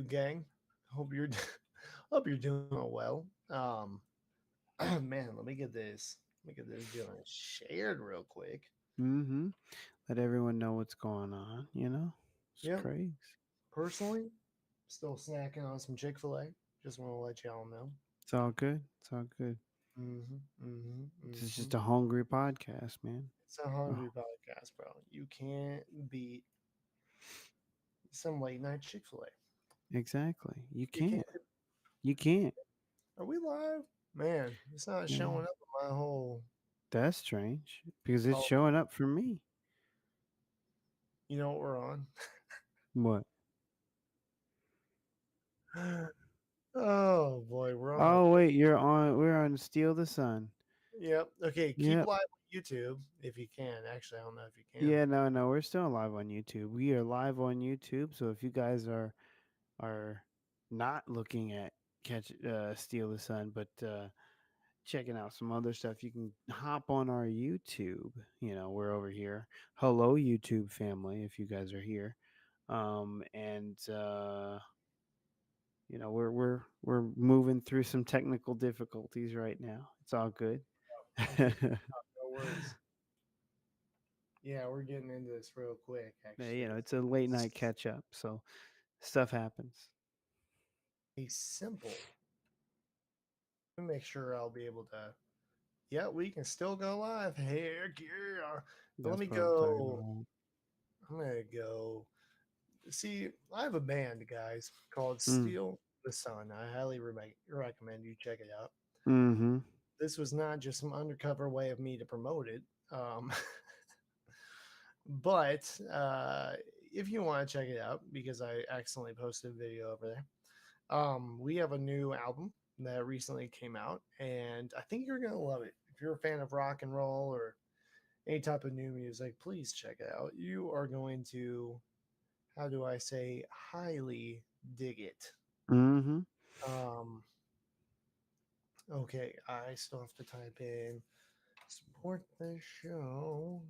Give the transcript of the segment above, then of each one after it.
gang? Hope you're hope you're doing well. Man, let me get this doing shared real quick. Mm-hmm. Let everyone know what's going on, you know? It's Yep. crazy. Personally, still snacking on some Chick-fil-A. Just want to let y'all know. It's all good. It's all good. Mm-hmm. Mm-hmm. This is Mm-hmm. just a hungry podcast, man. It's a Oh, hungry podcast, bro. You can't beat some late night Chick-fil-A. exactly. You You can't. can't. You can't. Are we live? Man, it's not Yeah. showing up in my whole. That's strange because it's Oh, showing up for me. you know what we're on? What? Oh boy, we're on. Oh, wait, you're on. We're on Steal the Sun. Yep. Okay, keep Yep. live on YouTube if you can. Actually, I don't know if you can. Yeah, no, no, we're still live on YouTube. We are live on YouTube. So if you guys are not looking at Catch Steal the Sun, but checking out some other stuff, you can hop on our YouTube. You know, we're over here. Hello, YouTube family, if you guys are here. And you know, we're moving through some technical difficulties right now. It's all good. Okay, no worries. Yeah, we're getting into this real quick. Yeah, Actually, you know, it's a late night it's catch up, so stuff happens. a simple. Let me make sure I'll be able to. Yeah, we can still go live. Heck yeah! But let That's me what I'm talking go. about. I'm gonna go. See, I have a band, guys, called Mm. Steal the Sun. I highly recommend you check it out. Mm-hmm. This was not just some undercover way of me to promote it. Um, but if you want to check it out, because I accidentally posted a video over there, we have a new album that recently came out, and I think you're gonna love it. If you're a fan of rock and roll or any type of new music, please check it out. You are going to, how do I say, highly dig it. Mm-hmm. Um, okay, I still have to type in support the show.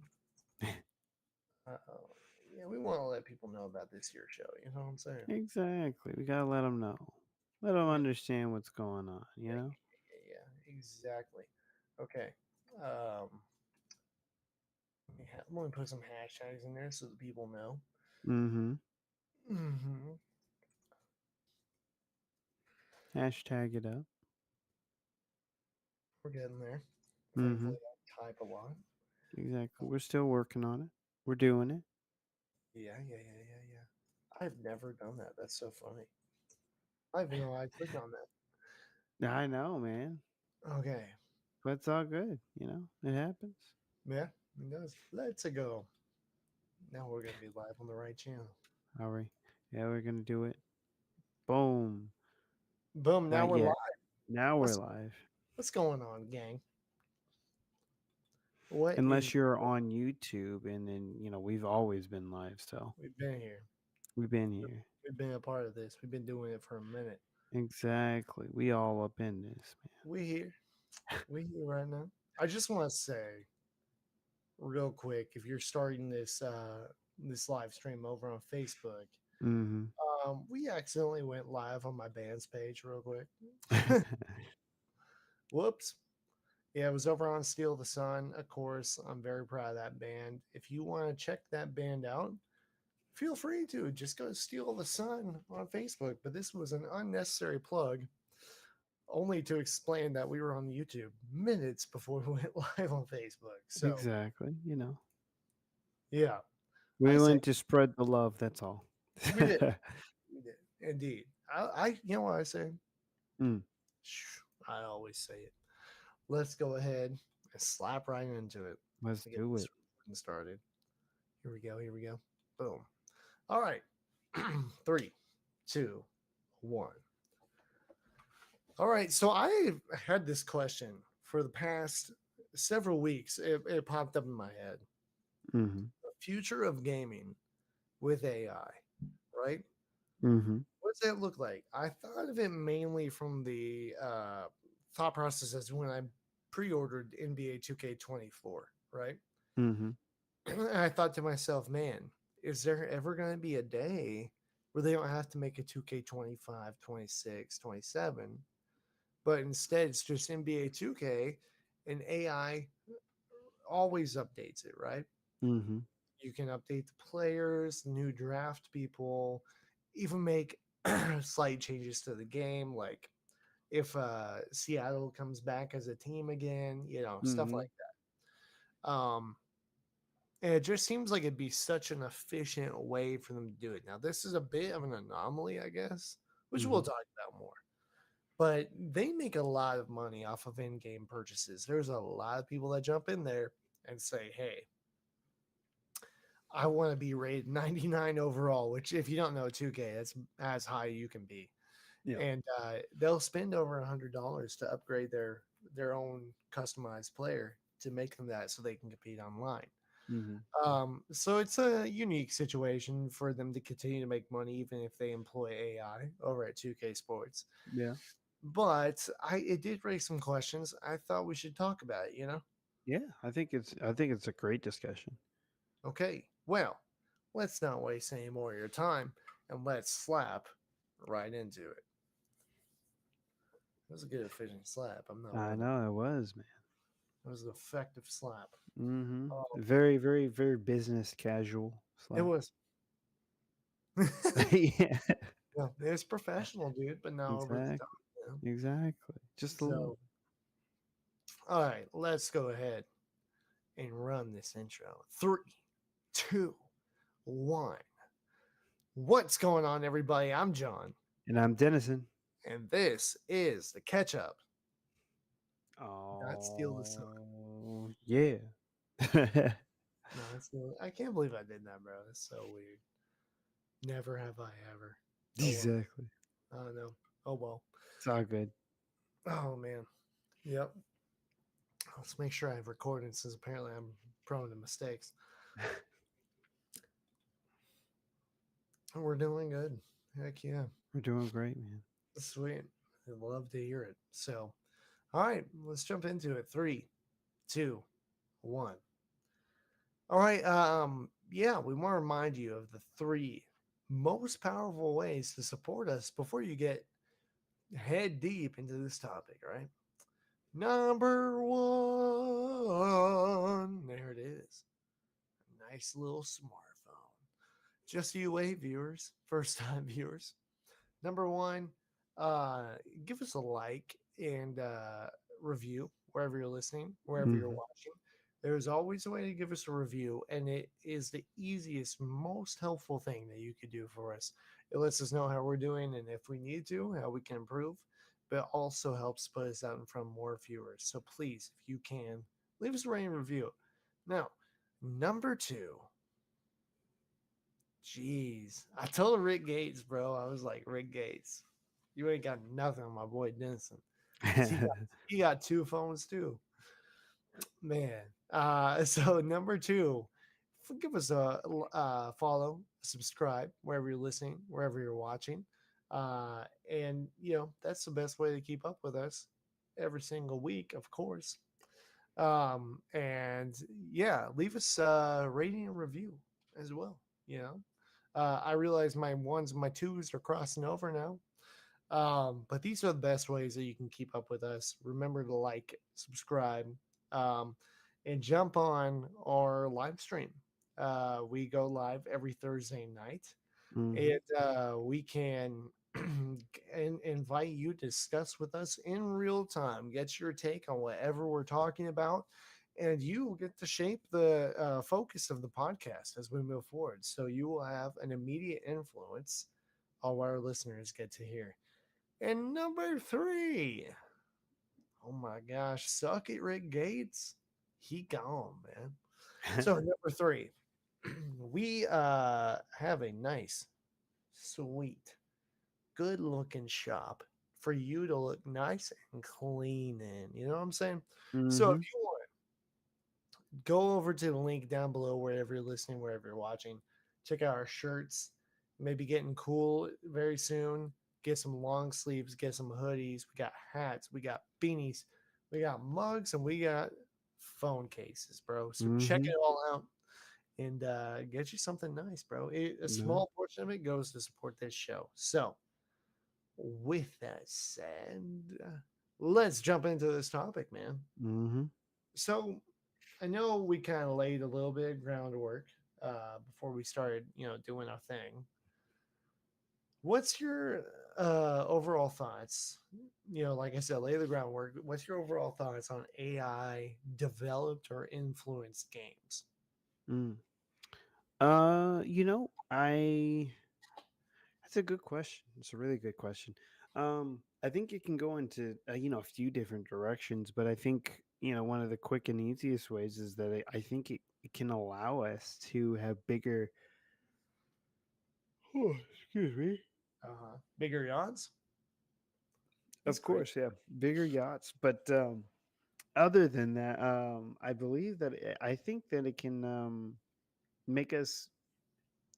Yeah, we want to let people know about this year show. You know what I'm saying? Exactly. We gotta let them know. Let them Yeah, understand what's going on. You yeah, know. yeah, exactly. Okay. Um, I'm going to put some hashtags in there so that people know. Mm-hmm. Hmm. Hashtag it up. We're getting there. Mm-hmm. Thankfully, I type a lot. Exactly. We're still working on it. We're doing it. Yeah, yeah, yeah, yeah, yeah. I've never done that. That's so funny. I didn't know I clicked on that. I know, man. Okay. But it's all good. You know, it happens. Yeah, it does. Let's go. Now we're going to be live on the right channel. Are we? Yeah, we're gonna do it. Boom. Boom. Now Not we're live. yet. Now we're What's live. what's going on, gang? What is Unless you're on YouTube, and then you know we've always been live, so we've been here? we've been here. We've been a part of this. We've been doing it for a minute. Exactly. We all up in this, We here. We here right now. I just want to say real quick, if you're starting this live stream over on Facebook, man. we accidentally went live on my band's page real quick. Mm-hmm. Whoops. Yeah, it was over on Steal the Sun. Of course, I'm very proud of that band. If you want to check that band out, feel free to just go to Steal the Sun on Facebook. But this was an unnecessary plug, only to explain that we were on YouTube minutes before we went live on Facebook. So, Exactly. You know, yeah, we I say wanted to spread the love. That's all. we did. We did. Indeed. You know what I say? Mm, I always say it. Let's go ahead and slap right into it let's to get do this it. recording started. Here we go. Here we go. Boom. All right. Three, two, one. All right. So I had this question for the past several weeks. It popped up in my head. Mm-hmm. The future of gaming with AI, right? Mm-hmm. What does that look like? I thought of it mainly from the thought process as when I pre-ordered NBA 2K24, right? Mm-hmm. And I thought to myself, man, is there ever going to be a day where they don't have to make a 2K25, 26, 27, but instead it's just NBA 2K and AI always updates it, right? Mm-hmm. You can update the players, new draft people, even make slight changes to the game, like if Seattle comes back as a team again, stuff Mm-hmm. like that. And it just seems like it'd be such an efficient way for them to do it. Now, this is a bit of an anomaly, I guess, which we'll Mm-hmm. talk about more. But they make a lot of money off of in-game purchases. There's a lot of people that jump in there and say, "Hey, I want to be rated 99 overall," which, if you don't know 2K, that's as high you can be. Yeah. And they'll spend over $100 to upgrade their own customized player to make them that, so they can compete online. Mm-hmm. So it's a unique situation for them to continue to make money, even if they employ AI over at 2K Sports. Yeah. But it did raise some questions. I thought we should talk about it. Yeah. I think it's a great discussion. Okay, well, let's not waste any more of your time and let's slap right into it. It was a good efficient slap. I'm not I lying. know it was, man. It was an effective slap. Mm-hmm. Um, Very, very, very business casual it slap. was. Yeah. Yeah, it was professional, dude, but not over the top. Exactly. You know? Exactly. Just a little. So, all right, let's go ahead and run this intro. Three, two, one. What's going on, everybody? I'm John, And I'm Dennison. and this is the catch up, not steal the sun. Oh, yeah. Not steal. I can't believe I did that, bro. That's so weird. Never have I ever. Oh well. Exactly. Oh no. Oh well. It's all good. Oh man. Yep. Let's make sure I have recorded since apparently I'm prone to mistakes. We're doing good. Heck yeah. We're doing great, man. Sweet. I'd love to hear it. So, all right, let's jump into it. Three, two, one. All right. Yeah, we want to remind you of the three most powerful ways to support us before you get head deep into this topic, right? Number one. There it is. A nice little smartphone. Just you wait, viewers, first time viewers. Number one, uh, give us a like and review wherever you're listening, wherever you're Hmm. watching. There's always a way to give us a review, and it is the easiest, most helpful thing that you could do for us. It lets us know how we're doing and if we need to, how we can improve, but also helps put us out in front of more viewers. So please, if you can, leave us a rating review. Now, number two, jeez. I told Rick Gates, bro. I was like, Rick Gates, you ain't got nothing on my boy Denson. 'Cause he got two phones too. Man. So number two, give us a follow, subscribe wherever you're listening, wherever you're watching. And that's the best way to keep up with us every single week, of course. And yeah, leave us a rating and review as well. You know, I realize my ones, my twos are crossing over now. But these are the best ways that you can keep up with us. Remember to like, subscribe, um, and jump on our live stream. We go live every Thursday night, Hmm. and we can invite you to discuss with us in real time. Get your take on whatever we're talking about, and you will get to shape the focus of the podcast as we move forward. So you will have an immediate influence on what our listeners get to hear. And number three, oh my gosh, suck it, Rick Gates. He gone, man. So number three, we have a nice, sweet, good looking shop for you to look nice and clean in. You know what I'm saying? So if Hmm. you want, go over to the link down below wherever you're listening, wherever you're watching. Check out our shirts. Maybe getting cool very soon. Get some long sleeves, get some hoodies. We got hats, we got beanies, we got mugs, and we got phone cases, bro. So check Hmm. it all out. and get you something nice, bro. A No. small portion of it goes to support this show. So, with that said, let's jump into this topic, man. Mm-hmm. So, I know we kind of laid a little bit of groundwork before we started, doing our thing. What's your overall thoughts? Like I said, lay the groundwork. What's your overall thoughts on AI developed or influenced games? Mm. I That's a good question. It's a really good question. I think it can go into a few different directions, but I think one of the quick and easiest ways is that I think it can allow us to have bigger. Oh, excuse me. Bigger yawns? That's Of great. course, yeah, bigger yachts. But other than that, I believe that I think that it can make us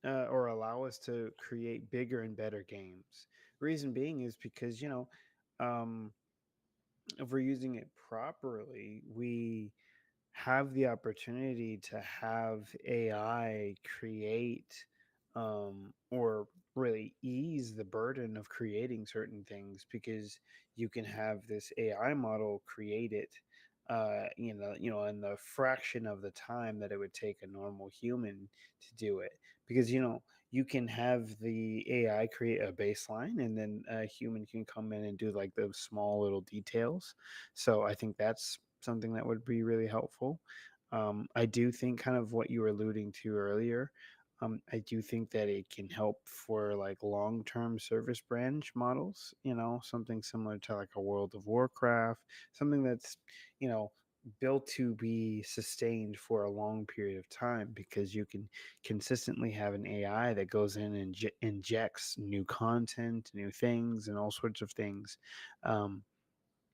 or allow us to create bigger and better games. Reason being is because um, if we're using it properly, we have the opportunity to have AI create or really ease the burden of creating certain things because you can have this AI model create it. In the fraction of the time that it would take a normal human to do it, because you can have the AI create a baseline, and then a human can come in and do like those small little details. So I think that's something that would be really helpful. I do think kind of what you were alluding to earlier. I do think that it can help for like long-term service branch models. Something similar to like a World of Warcraft, something that's you know built to be sustained for a long period of time, because you can consistently have an AI that goes in and injects new content, new things, and all sorts of things um,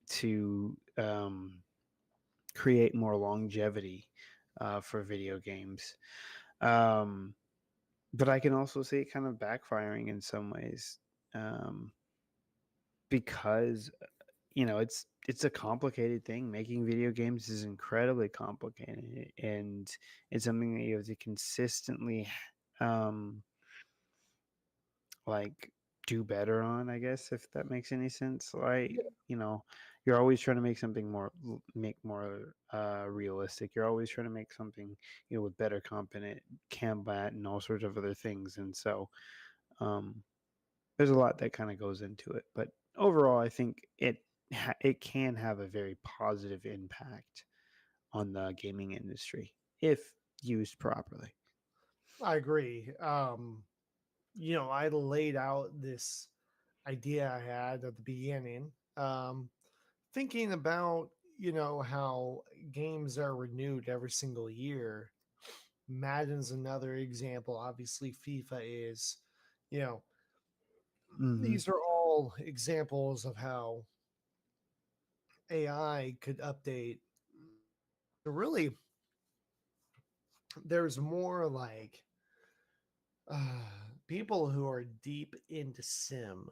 to create more longevity for video games. Um, but I can also see it kind of backfiring in some ways, um, because it's a complicated thing. Making video games is incredibly complicated, and it's something that you have to consistently um, like do better on, I guess, if that makes any sense. Like, you know, you're always trying to make something make more realistic. You're always trying to make something, with better competent combat and all sorts of other things. And so, um, there's a lot that kind of goes into it. But overall, I think it can have a very positive impact on the gaming industry if used properly. I agree. I laid out this idea I had at the beginning, thinking about, how games are renewed every single year. Madden's another example. Obviously, FIFA is, you know, Mm-hmm. these are all examples of how AI could update. So really, there's more like uh, people who are deep into sim,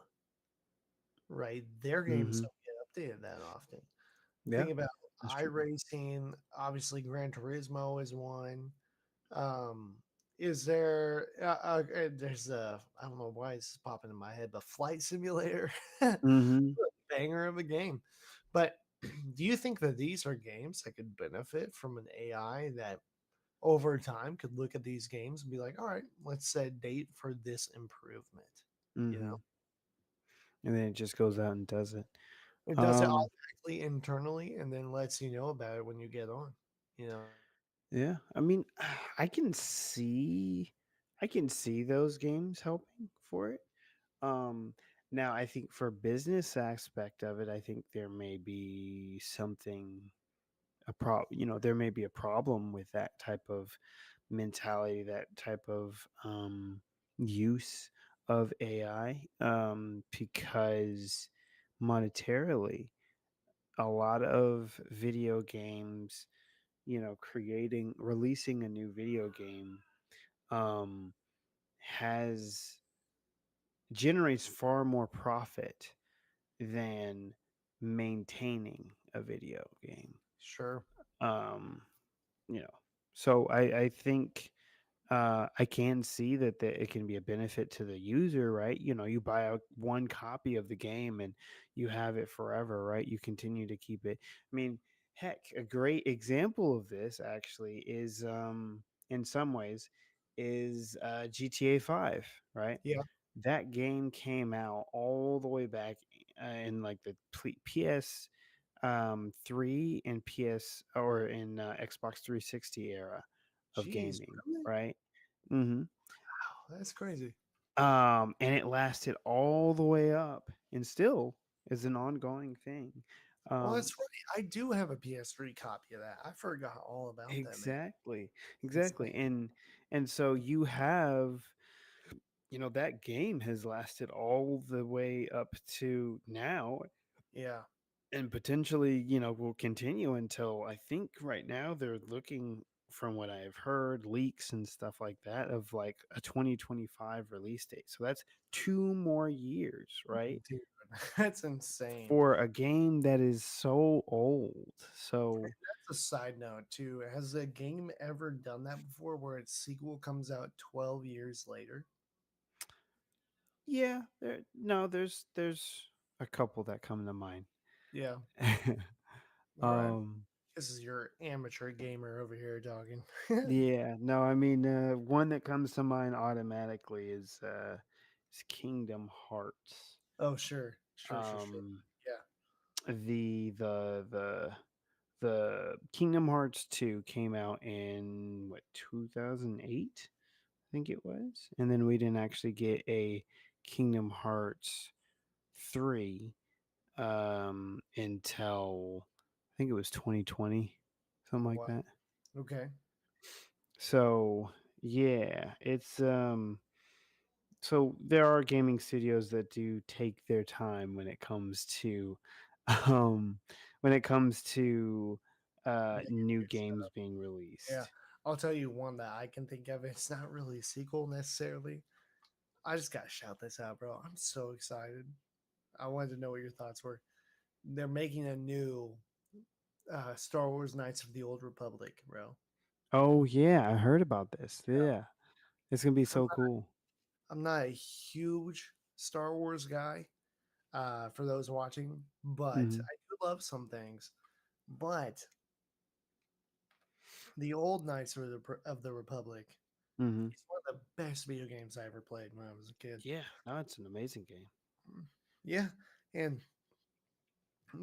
right? Their games Mm-hmm. don't get updated that often. Yeah, Think about that's true. iRacing. Obviously, Gran Turismo is one. Um, is there? There's a. I don't know why this is popping in my head, but Flight Simulator, Mm-hmm. banger of a game. But do you think that these are games that could benefit from an AI that over time could look at these games and be like, all right, let's set date for this improvement. You Mm-hmm. know, And then it just goes out and does it. it does it Um, automatically internally and then lets you know about it when you get on. You know, yeah, I mean, I can see, I can see those games helping for it. Um, Now I think for business aspect of it, I think there may be something there may be a problem with that type of mentality, that type of use of AI, because monetarily, a lot of video games, releasing a new video game, um, has generates far more profit than maintaining a video game. sure. Um, you know, so I think. I can see that it can be a benefit to the user, right? You know, you buy one copy of the game and you have it forever, right? You continue to keep it. I mean, heck, a great example of this actually is, in some ways, is GTA 5, right? Yeah. That game came out all the way back in like the PS 3 and PS or in Xbox 360 era of Jeez, gaming, really? right? hmm Wow, that's crazy. and it lasted all the way up and still is an ongoing thing. Well, Um, that's right. I do have a PS3 copy of that. I forgot all about that, man. exactly, Insane. exactly. And so you have, you know, that game has lasted all the way up to now Yeah. and potentially, you know, will continue until I think right now they're looking, from what I've heard, leaks and stuff like that, of like a 2025 release date. So that's 2 more years, right? Dude, that's insane. For a game that is so old. So That's a side note too. Has a game ever done that before where its sequel comes out 12 years later? yeah, there's a couple that come to mind. Yeah. All right. um This is your amateur gamer over here talking. yeah, no, I mean, one that comes to mind automatically is Kingdom Hearts. Oh, sure. Sure, sure, sure. Um Yeah. the Kingdom Hearts 2 came out in what, 2008, I think it was. And then we didn't actually get a Kingdom Hearts 3 until I think it was 2020, something like Wow. that. Okay. So, yeah, it's so there are gaming studios that do take their time when it comes to um when it comes to Making new new games stuff. being Yeah. released. I'll tell you one that I can think of. It's not really a sequel necessarily. I just gotta shout this out, bro. I'm so excited. I wanted to know what your thoughts were. They're making a new Star Wars Knights of the Old Republic, bro. Oh yeah, I heard about this. Yeah. It's going to be I'm so cool. I'm not a huge Star Wars guy, for those watching, but Mhm. I do love some things. But the old Knights of the Republic Mhm. is one of the best video games I ever played when I was a kid. Yeah, no, it's an amazing game. Mm. Yeah, and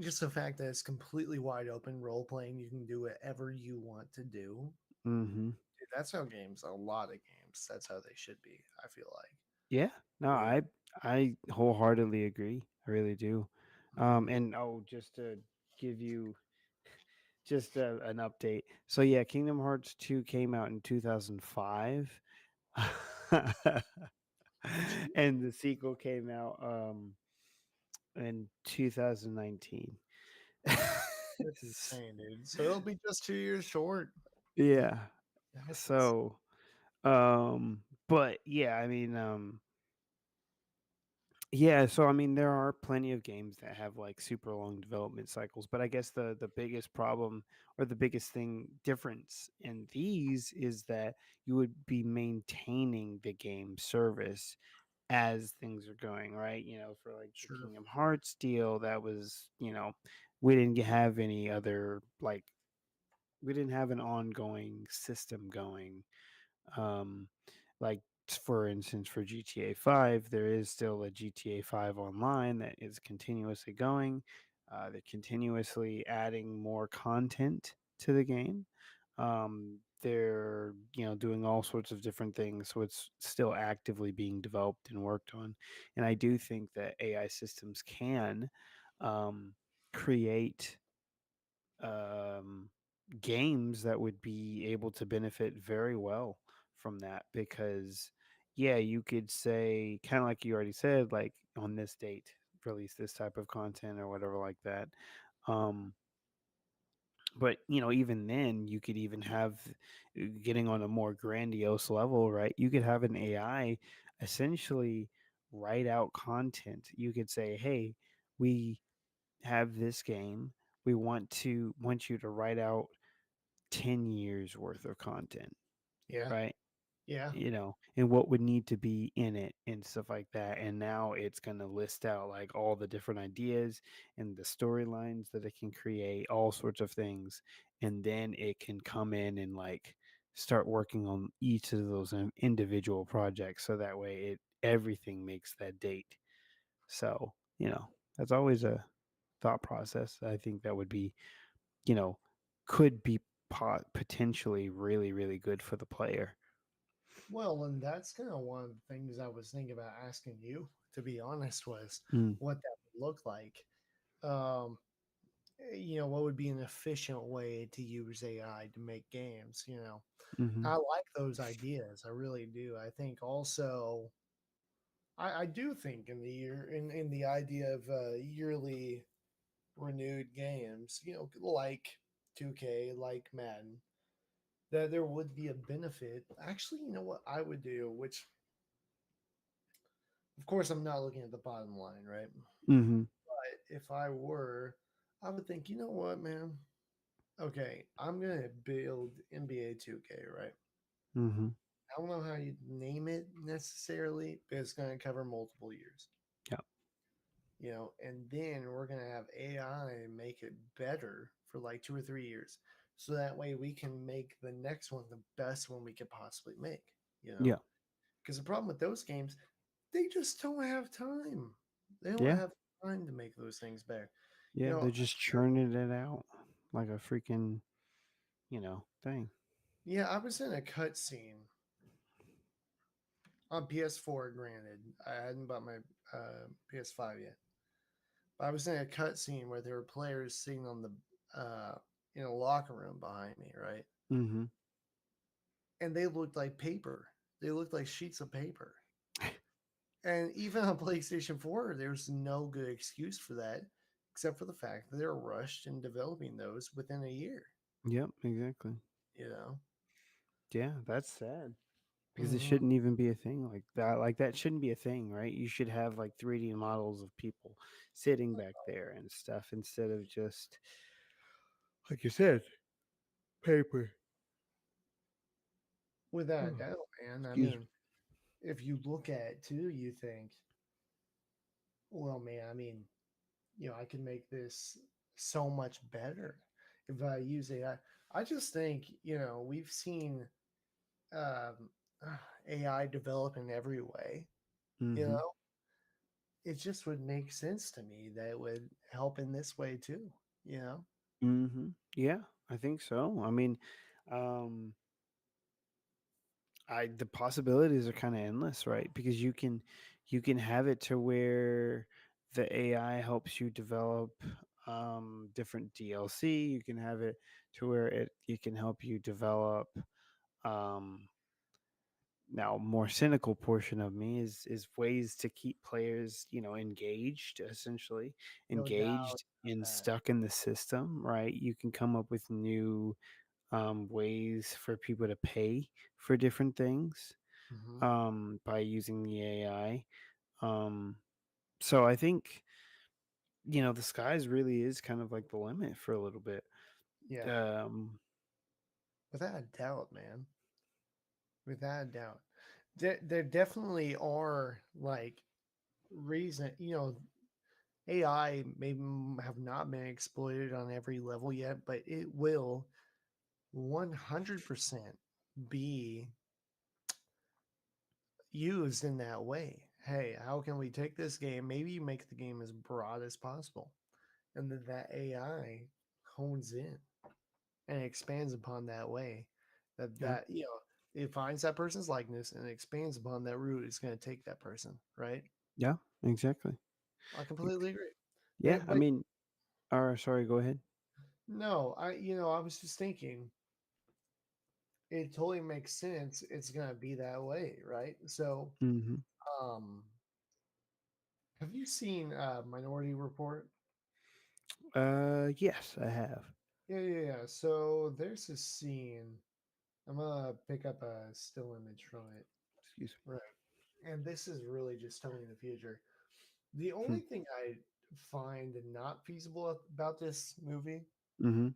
just the fact that it's completely wide open role playing, you can do whatever you want to do. Mhm. Dude, that's how games, a lot of games, that's how they should be. I feel like. Yeah. No, Yeah. I wholeheartedly agree. I really do. Mhm. And oh, just to give you just an update. So yeah, Kingdom Hearts 2 came out in 2005. Oh, gee, And the sequel came out in 2019. that's insane, dude. So it'll be just 2 years short. Yeah. That's insane. So but yeah, I mean, yeah, so I mean there are plenty of games that have like super long development cycles, but I guess the biggest problem or the biggest thing difference in these is that you would be maintaining the game service as things are going, right? You know, for like the Sure. Kingdom Hearts deal, that was, you know, we didn't have any other like we didn't have an ongoing system going. Um, like for instance, for GTA 5, there is still a GTA 5 online that is continuously going. They're continuously adding more content to the game. They're, you know, doing all sorts of different things, so it's still actively being developed and worked on. And I do think that AI systems can um, create um, games that would be able to benefit very well from that because yeah, you could say, kind of like you already said, like on this date release this type of content or whatever like that. um but you know, even then you could even have, getting on a more grandiose level, right, you could have an AI essentially write out content. You could say, hey, we have this game, we want you to write out 10 years worth of content, Yeah. right? Yeah. and what would need to be in it and stuff like that. And now it's going to list out like all the different ideas and the storylines that it can create, all sorts of things. And then it can come in and like start working on each of those individual projects. So that way everything makes that date. So, that's always a thought process. I think that would be, you know, could be potentially really, really good for the player. Well, and that's kind of one of the things I was thinking about asking you, to be honest, was Mm, what that would look like. Um, what would be an efficient way to use AI to make games? mm-hmm, I like those ideas. I really do. I think also, I do think in the idea of yearly renewed games, like 2K, like Madden, that there would be a benefit. Actually, you know what I would do, which of course I'm not looking at the bottom line, right? mm-hmm, But if I were, I would think, you know what, man? Okay, I'm gonna build NBA 2K, right? mm-hmm. I don't know how you name it necessarily, but it's gonna cover multiple years. Yeah, And then we're going to have AI make it better for like 2 or 3 years. So that way we can make the next one the best one we could possibly make, you yeah, know? Because the problem with those games, they just don't have time. They don't yeah, have time to make those things better. yeah. They're just churning it out like a freaking, thing. Yeah, I was in a cutscene on PS4, granted. I hadn't bought my PS5 yet. But I was in a cutscene where there were players sitting on the in a locker room behind me, right? Mm-hmm. And they looked like paper. They looked like sheets of paper. And even on PlayStation 4, there's no good excuse for that, except for the fact that they're rushed in developing those within a year. Yep, exactly. You know. Yeah, that's sad because it Hmm. shouldn't even be a thing like that. Like that shouldn't be a thing, right? You should have like 3D models of people sitting back there and stuff instead of just, like you said, paper. Without a Oh, doubt, man. I excuse mean, if you look at it too, you think, well, man. I mean, I can make this so much better if I use AI. I just think, we've seen um, AI develop in every way. me. You Mm-hmm. know, it just would make sense to me that it would help in this way too. You know, Mm-hmm. Yeah, I think so. I mean, um, I the possibilities are kind of endless, right? Because you can have it to where the AI helps you develop different DLC. You can have it to where it can help you develop um now more cynical portion of me is ways to keep players engaged, essentially no doubt engaged and that. stuck in the system, right? You can come up with new ways for people to pay for different things Hmm. by using the AI. Um, so I think the skies really is kind of like the limit for a little bit. Yeah, Um, without a doubt, man. Without a doubt, there definitely are like reason. AI may have not been exploited on every level yet, but it will 100% be used in that way. Hey, how can we take this game? Maybe you make the game as broad as possible, and then that AI hones in and expands upon that way. That yeah, that you know it finds that person's likeness and expands upon that route. It's going to take that person, right? yeah, exactly. I completely agree. Yeah, I But mean, or sorry, go ahead. no, I was just thinking it totally makes sense. It's going to be that way, right? So, Hmm. um, have you seen Minority Report? Yes, I have. Yeah, yeah, yeah. So there's a scene. I'm gonna pick up a still image from it. Excuse Right. And this is really just telling the future. The me. only thing I find not feasible about this movie Mm-hmm.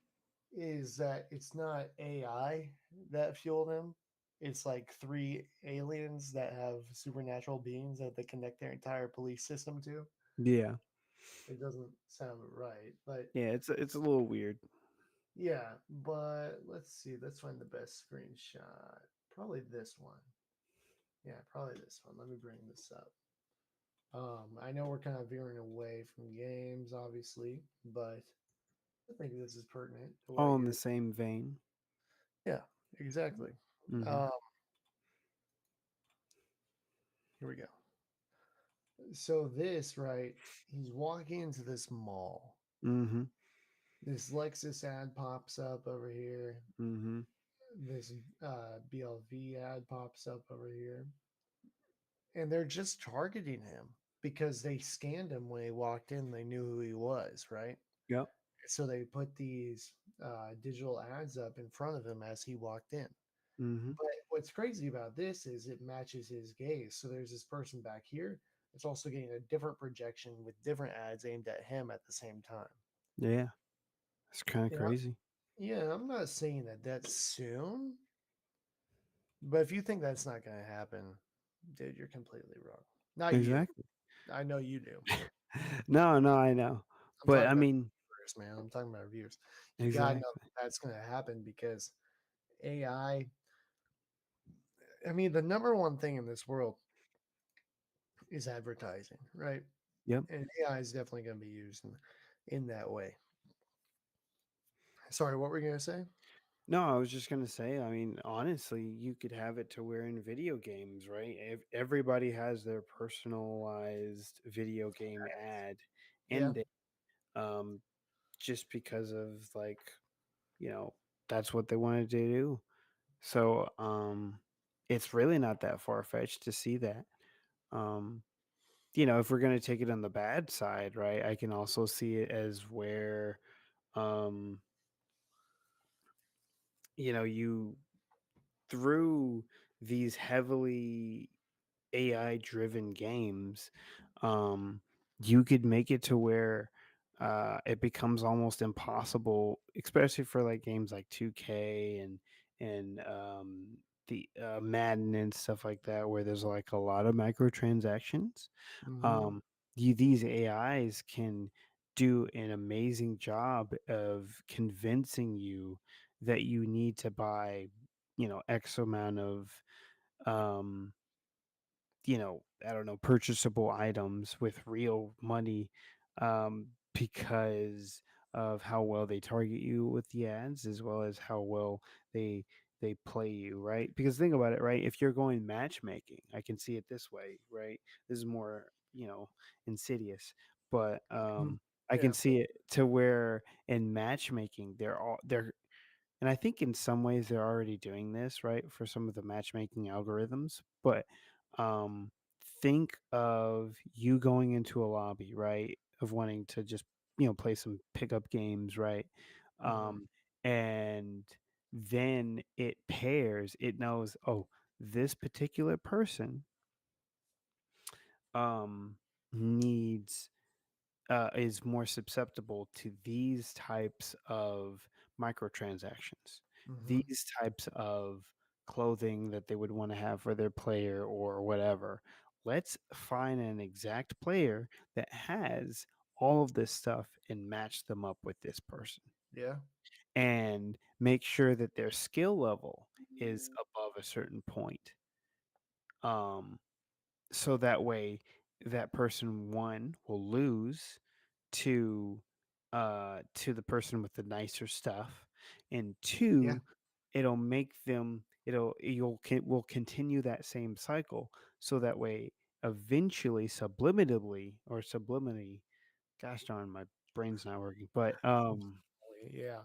is that it's not AI that fueled him. it's like three aliens that have supernatural beings that they connect their entire police system to. Yeah. It doesn't sound right, but Yeah, it's a little weird. yeah. But let's see. Let's find the best screenshot. Probably this one. Yeah, probably this one. Let me bring this up. I know we're kind of veering away from games, obviously, but I think this is pertinent to what All in the you're. same vein. Yeah, exactly. Mm-hmm. Um, Here we go. So this right, he's walking into this mall. Mm-hmm. This Lexus ad pops up over here. Mm-hmm. This BLV ad pops up over here, and they're just targeting him because they scanned him when he walked in. They knew who he was, right? Yep. So they put these digital ads up in front of him as he walked in. Mm-hmm. But what's crazy about this is it matches his gaze. So there's this person back here. It's also getting a different projection with different ads aimed at him at the same time. Yeah. It's kind of Yeah, crazy. yeah. I'm not saying that that's soon, but if you think that's not going to happen, dude, you're completely wrong. Not you. Exactly. I know you do. No, no, I know. I'm But talking I about mean, viewers, man. I'm talking about viewers. You gotta know exactly. that's going to happen because AI. I mean, the number one thing in this world is advertising, right? Yep. And AI is definitely going to be used in that way. Sorry, what were you going to say? No, I was just gonna say, I mean, honestly, you could have it to where in video games, right? Everybody has their personalized video game ad Yeah. ending, um, just because of like, you know, that's what they wanted to do. So, it's really not that far fetched to see that. Um, if we're gonna take it on the bad side, right? I can also see it as where, um, you through these heavily AI driven games, um, you could make it to where it becomes almost impossible, especially for like games like 2K and the Madden and stuff like that, where there's like a lot of microtransactions. Hmm. Um, these AIs can do an amazing job of convincing you that you need to buy, X amount of um I don't know, purchasable items with real money, because of how well they target you with the ads, as well as how well they they play you, right? Because think about it, right? If you're going matchmaking, I can see it this way, right? This is more, insidious, but I can Yeah. see it to where in matchmaking, they're and I think in some ways they're already doing this, right, for some of the matchmaking algorithms. But um, think of you going into a lobby, right, of wanting to just, play some pickup games, right? Hmm. Um, and then it knows, oh, this particular person um, needs is more susceptible to these types of microtransactions, Hmm. these types of clothing that they would want to have for their player or whatever. Let's find an exact player that has all of this stuff and match them up with this person Yeah. and make sure that their skill level is above a certain point. Um, so that way that person one will lose to to the person with the nicer stuff, and Yeah. two, will continue that same cycle, so that way eventually subliminally, gosh darn, my brain's not working, but Yeah. Yeah.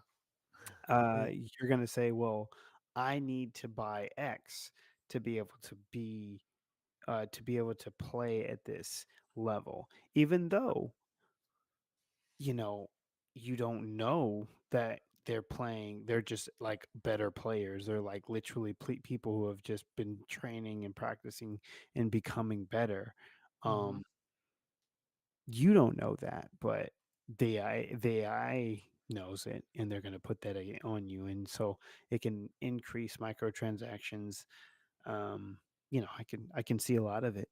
you're going to say, well, I need to buy X to be able to play at this level, even though you know you don't know that they're just like better players. They're like literally people who have just been training and practicing and becoming better. Hmm. um you don't know that, but the AI knows it, and they're going to put that on you, and so it can increase microtransactions. um I can see a lot of it,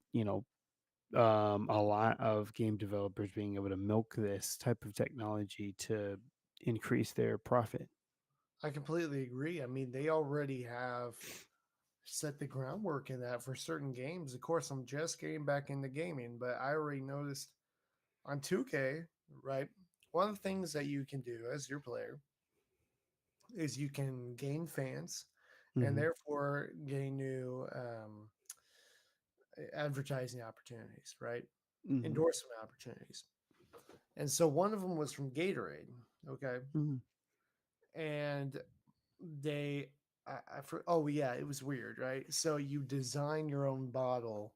a lot of game developers being able to milk this type of technology to increase their profit. I completely agree. I mean, they already have set the groundwork in that for certain games. Of course, I'm just getting back into gaming, but I already noticed on 2K, right? One of the things that you can do as your player is you can gain fans and Hmm. therefore gain new advertising opportunities, right? Hmm. Endorsement opportunities. And so one of them was from Gatorade, okay? Hmm. And they, oh yeah, it was weird, right? So you design your own bottle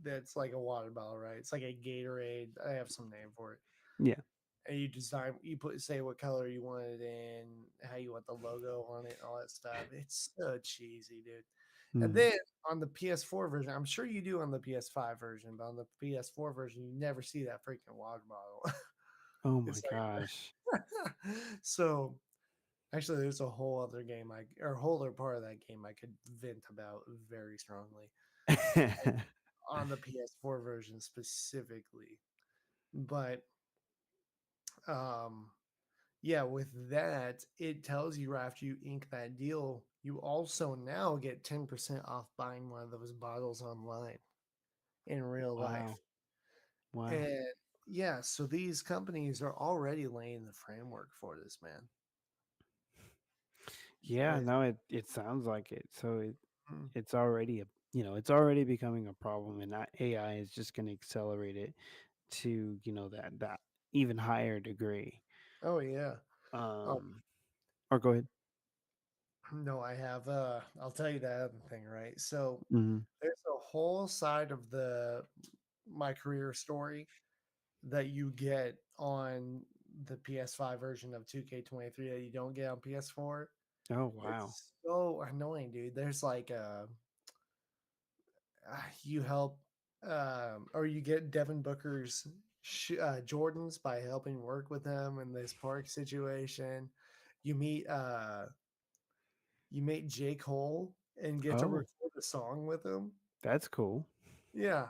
that's like a water bottle, right? It's like a Gatorade. I have some name for it. Yeah. And you design, you put, say what color you want it in, how you want the logo on it, all that stuff. It's so cheesy, dude. And Hmm. then on the PS4 version, I'm sure you do on the PS5 version, but on the PS4 version, you never see that freaking water bottle. Oh my It's gosh. like, so actually, there's a whole other game or a whole other part of that game I could vent about very strongly on the PS4 version specifically. But um, yeah, with that, it tells you after you ink that deal, you also now get 10% off buying one of those bottles online in real life. Wow. Wow. And yeah, so these companies are already laying the framework for this, man. Yeah, With no, it sounds like it. So mm, it's already it's already becoming a problem, and that AI is just going to accelerate it to, that even higher degree. oh yeah. Oh Um, or go ahead. no, I have I'll tell you that other thing, right? So Hmm. there's a whole side of the my career story that you get on the PS5 version of 2K23 that you don't get on PS4. Oh wow. It's so annoying, dude. There's like you help or you get Devin Booker's Jordans by helping work with him in this park situation. You meet you meet J. Cole and get to Oh, record a song with him. that's cool. Yeah.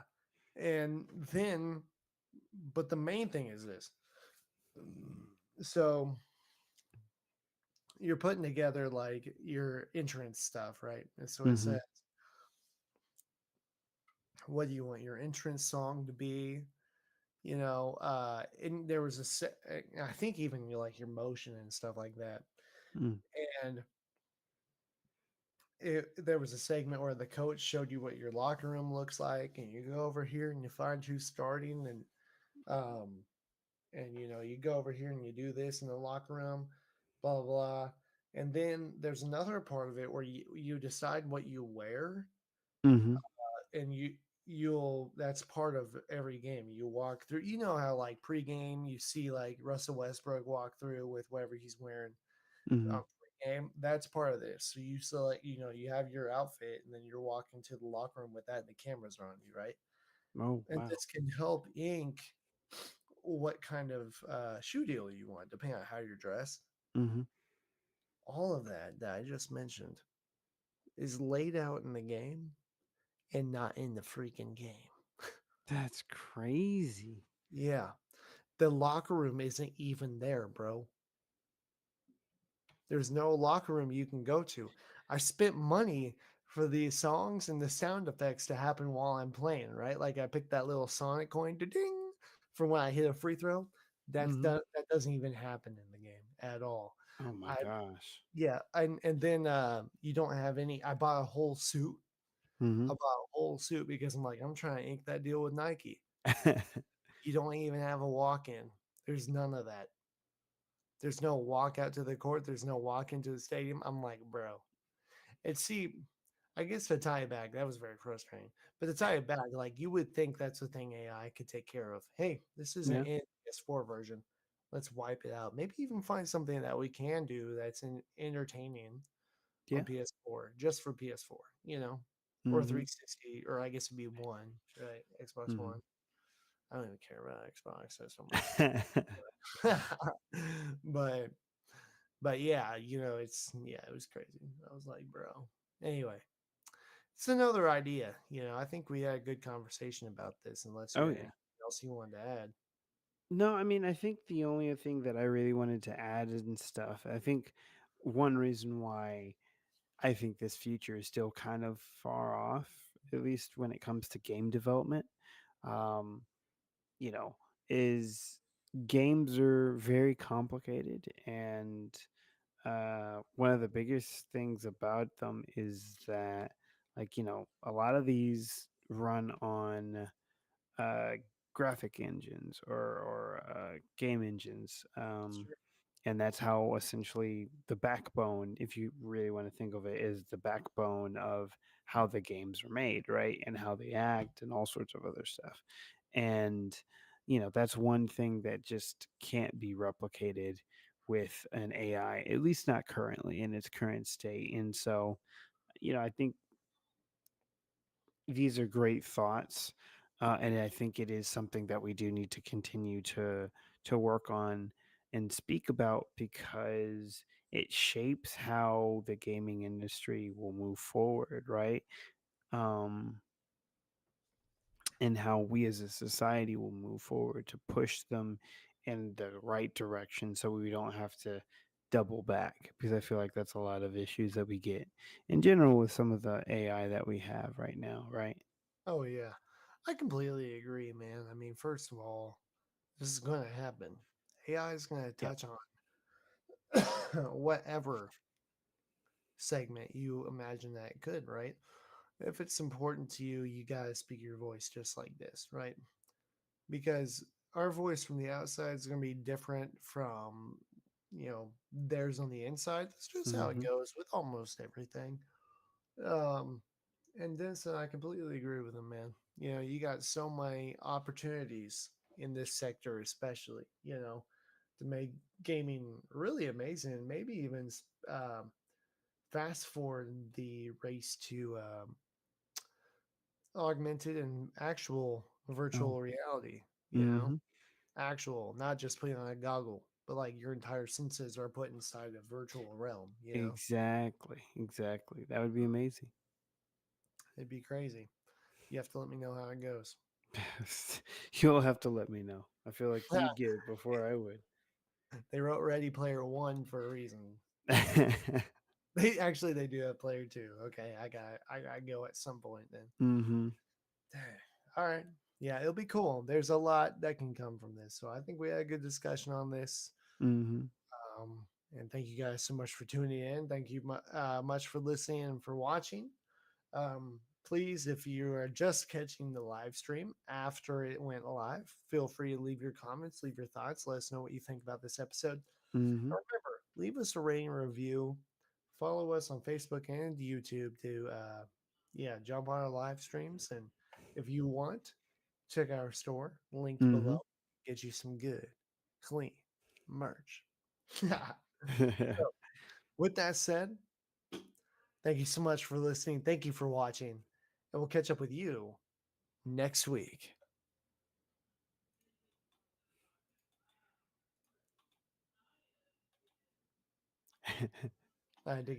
And then but the main thing is this. So you're putting together like your entrance stuff, right? And so it Hmm. says, what do you want your entrance song to be? And there was I think even like your motion and stuff like that. Mm. And there was a segment where the coach showed you what your locker room looks like, and you go over here and you find who's starting, um, and you go over here and you do this in the locker room, blah blah blah. And then there's another part of it where you decide what you wear, Hmm. and you'll that's part of every game. You walk through. You know how like pregame you see like Russell Westbrook walk through with whatever he's wearing Hmm. pregame. That's part of this. So you select, you have your outfit, and then you're walking to the locker room with that, and the cameras are on you, right? Oh And wow. this can help ink what kind of shoe deal you want, depending on how you're dressed. Hmm. All of that I just mentioned is laid out in the game and not in the freaking game. That's crazy. Yeah. The locker room isn't even there, bro. There's no locker room you can go to. I spent money for the songs and the sound effects to happen while I'm playing, right? Like I picked that little Sonic coin to ding for when I hit a free throw. Hmm. That doesn't even happen in the game at all. Oh my I gosh. Yeah, and then you don't have any. I bought a whole suit. I Hmm. bought a whole suit because I'm like I'm trying to ink that deal with Nike. You don't even have a walk in. There's none of that. There's no walk out to the court. There's no walk into the stadium. I'm like, bro. And see, I guess to tie it back, that was very frustrating. But to tie it back, like you would think that's the thing AI could take care of. Hey, this isn't Yeah. in PS4 version. Let's wipe it out. Maybe even find something that we can do that's entertaining on Yeah. PS4, just for PS4, or Hmm. 360, or I guess it'd be one, right? Xbox Hmm. One. I don't even care about Xbox. That's so much. but but yeah, it was crazy. I was like, bro. Anyway, it's another idea. I think we had a good conversation about this, unless you Oh had yeah. anything else you wanted to add. No, I mean, I think the only thing that I really wanted to add and stuff, I think one reason why I think this future is still kind of far off, at least when it comes to game development, um, you know, is games are very complicated. And one of the biggest things about them is that, like, a lot of these run on uh, graphic engines or game engines. Sure. And that's how essentially the backbone, if you really want to think of it, is the backbone of how the games are made, right? And how they act and all sorts of other stuff. And, that's one thing that just can't be replicated with an AI, at least not currently in its current state. And so, I think these are great thoughts, and I think it is something that we do need to continue to work on and speak about because it shapes how the gaming industry will move forward, right? Um, and how we as a society will move forward to push them in the right direction, so we don't have to double back, because I feel like that's a lot of issues that we get in general with some of the AI that we have right now, right? Oh yeah, I completely agree, man. I mean, first of all, this is going to happen. AI is going to Yep. touch on whatever segment you imagine that it could, right? If it's important to you, you got to speak your voice just like this, right? Because our voice from the outside is going to be different from, theirs on the inside. That's just how it Mm-hmm. goes with almost everything. Um, and this, I completely agree with him, man. You got so many opportunities in this sector, especially, to make gaming really amazing and maybe even um, fast forward the race to augmented and actual Oh. virtual reality, Mm-hmm. actual, not just putting on a goggle, but like your entire senses are put inside a virtual realm. Exactly. Exactly. That would be amazing. It'd be crazy. You have to let me know how it goes. You'll have to let me know. I feel like you'd get it before I would. They wrote Ready Player One for a reason. They do have Player Two. Okay, I go at some point then. Mm-hmm. All right. Yeah, it'll be cool. There's a lot that can come from this. So I think we had a good discussion on this. Mm-hmm. Um, and thank you guys so much for tuning in. Thank you much for listening and for watching. Please, if you are just catching the live stream after it went live, feel free to leave your comments, leave your thoughts. Let us know what you think about this episode. Mm-hmm. And remember, leave us a rating and review. Follow us on Facebook and YouTube to, jump on our live streams. And if you want, check out our store linked Mm-hmm. below. Get you some good, clean merch. So, with that said, thank you so much for listening. Thank you for watching. And we'll catch up with you next week. I dig